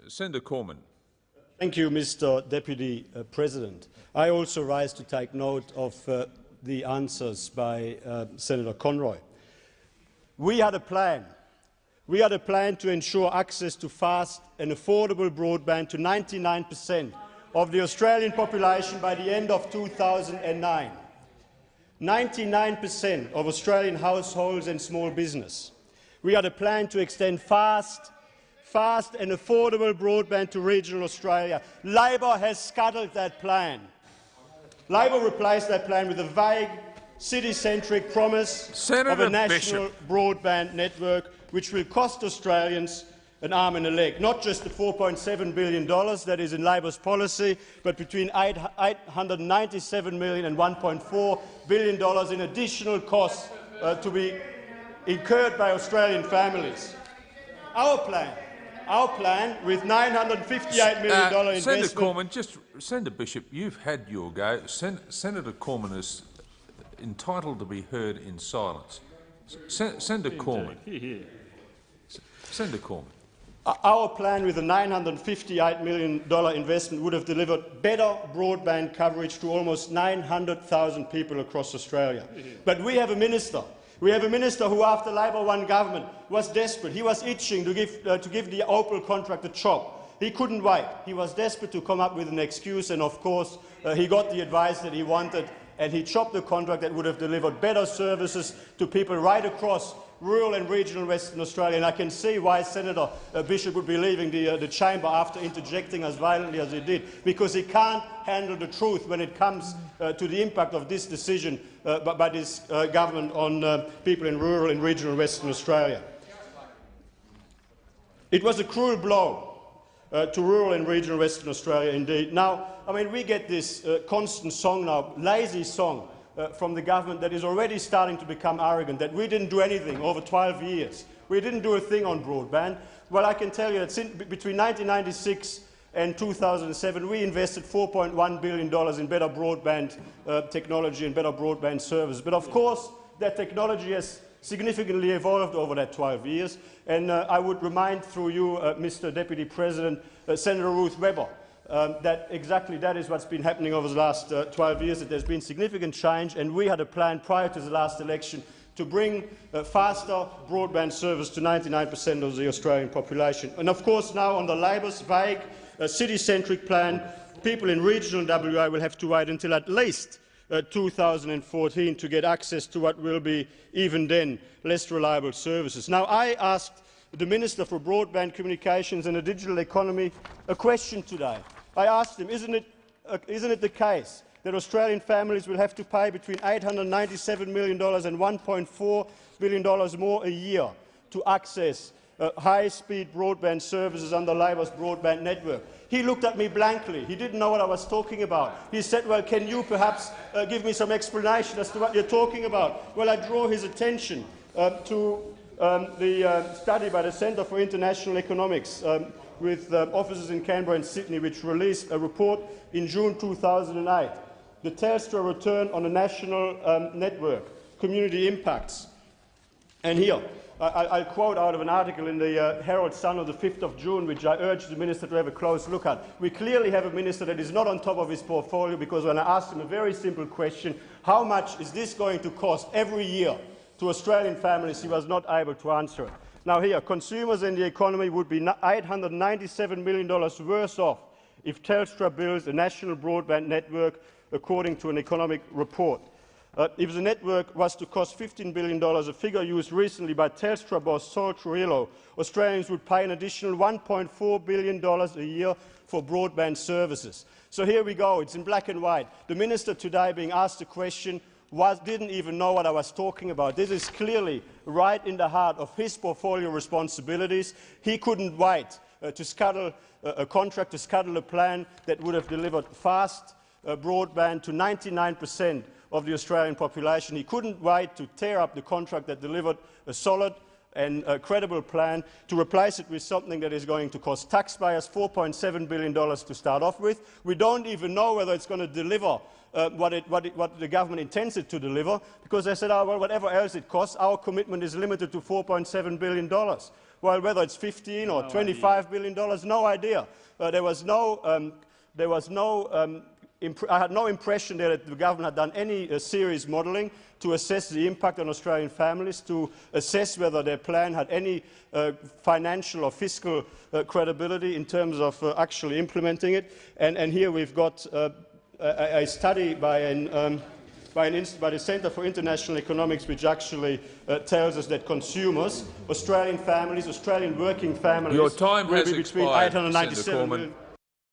Senator Cormann. Thank you, Mr. Deputy President. I also rise to take note of the answers by Senator Conroy. We had a plan. We had a plan to ensure access to fast and affordable broadband to 99% of the Australian population by the end of 2009. 99% of Australian households and small business. We had a plan to extend fast and affordable broadband to regional Australia. Labor has scuttled that plan. Labor replaced that plan with a vague, city-centric promise of a national broadband network which will cost Australians an arm and a leg. Not just the $4.7 billion that is in Labor's policy, but between $897 million and $1.4 billion in additional costs to be incurred by Australian families. Our plan with $958 million investment. Senator Cormann, Senator Bishop, you've had your go. Senator Cormann is entitled to be heard in silence. Senator Cormann. Senator Cormann. Our plan with a $958 million investment would have delivered better broadband coverage to almost 900,000 people across Australia. But we have a minister. We have a minister who, after Labor won government, was desperate. He was itching to give the Opal contract a chop. He couldn't wait. He was desperate to come up with an excuse, and of course he got the advice that he wanted, and he chopped the contract that would have delivered better services to people right across rural and regional Western Australia. And I can see why Senator Bishop would be leaving the chamber after interjecting as violently as he did, because he can't handle the truth when it comes to the impact of this decision by this government on people in rural and regional Western Australia. It was a cruel blow to rural and regional Western Australia indeed. Now, I mean, we get this constant song now, lazy song, from the government that is already starting to become arrogant, that we didn't do anything over 12 years. We didn't do a thing on broadband. Well, I can tell you that between 1996 and 2007, we invested $4.1 billion in better broadband technology and better broadband service. But of course, that technology has significantly evolved over that 12 years. And I would remind through you, Mr. Deputy President, Senator Ruth Webber, that exactly that is what's been happening over the last 12 years, that there's been significant change, and we had a plan prior to the last election to bring faster broadband service to 99% of the Australian population. And of course now, under Labor's vague, city-centric plan, people in regional WA will have to wait until at least 2014 to get access to what will be, even then, less reliable services. Now, I asked the Minister for Broadband Communications and the Digital Economy a question today. I asked him, isn't it the case that Australian families will have to pay between $897 million and $1.4 billion more a year to access high-speed broadband services under Labor's broadband network? He looked at me blankly. He didn't know what I was talking about. He said, well, can you perhaps give me some explanation as to what you're talking about? Well, I draw his attention to the study by the Centre for International Economics with offices in Canberra and Sydney, which released a report in June 2008, the Telstra return on a national network, community impacts. And here, I'll quote out of an article in the Herald Sun of the 5th of June, which I urge the Minister to have a close look at. We clearly have a Minister that is not on top of his portfolio, because when I asked him a very simple question, how much is this going to cost every year to Australian families, he was not able to answer it. Now here, consumers and the economy would be $897 million worse off if Telstra builds a national broadband network, according to an economic report. If the network was to cost $15 billion, a figure used recently by Telstra boss Sol Trujillo, Australians would pay an additional $1.4 billion a year for broadband services. So here we go. It's in black and white. The Minister today, being asked a question, didn't even know what I was talking about. This is clearly right in the heart of his portfolio responsibilities. He couldn't wait to scuttle a contract, to scuttle a plan that would have delivered fast broadband to 99% of the Australian population. He couldn't wait to tear up the contract that delivered a solid and credible plan to replace it with something that is going to cost taxpayers $4.7 billion to start off with. We don't even know whether it's going to deliver what the government intends it to deliver, because they said, oh, well, whatever else it costs, our commitment is limited to $4.7 billion. Well, whether it's 15 or $25 billion, no idea. I had no impression that the government had done any serious modelling to assess the impact on Australian families, to assess whether their plan had any financial or fiscal credibility in terms of actually implementing it. And here we've got a study by the Centre for International Economics, which actually tells us that consumers, Australian families, Australian working families, your time has between expired, 897 Senator million. Cormann.